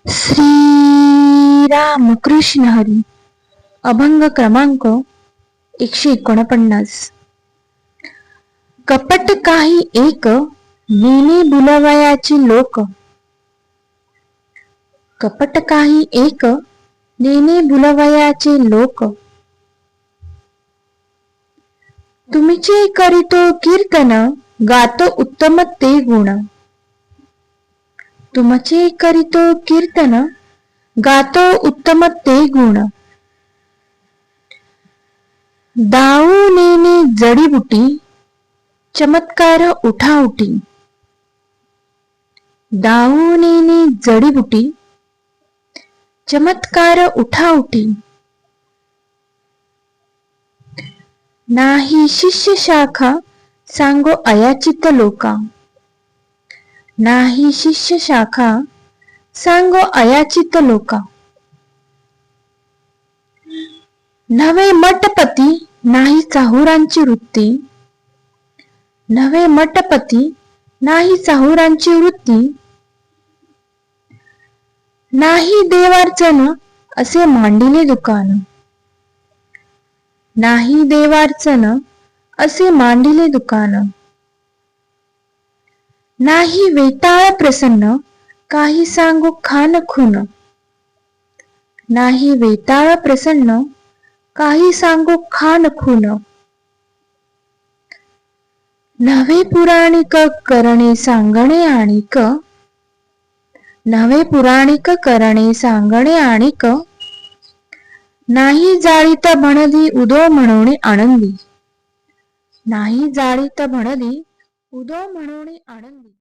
श्री राम कृष्ण हरी. अभंग क्रमांक 149. कपट काही एक नेने भुलवयाची लोक. कपट काही एक नेने भुलवयाचे लोक. तुमचे करीतो कीर्तन गातो उत्तम ते गुण. तुमचे करीतो कीर्तन गातो उत्तम ते गुण. दाऊ नेने जडीबुटी चमत्कार उठाउटी. दाऊ नेने जडीबुटी चमत्कार उठाउटी. नाही शिष्य शाखा सांगो अयाचित लोका. नाही शिष्य शाखा सांगो अयाचित लोका. नवे मठपती नाही चाहुरांची वृत्ती. नवे मठपती नाही चाहुरांची वृत्ती. नाही देवार्चन असे मांडिले दुकान. नाही देवार्चन असे मांडिले दुकान. नाही वेताळ प्रसन्न काही सांगू खान खून. नाही वेताळ प्रसन्न काही सांगू खान खून. नवे पुराणिक करणे सांगणे आणिक. नवे पुराणिक करणे सांगणे आणिक. नाही जाळीत भणदी उदो म्हणून आनंदी. नाही जाळीत भणदी उदो म्हणून आनंदी.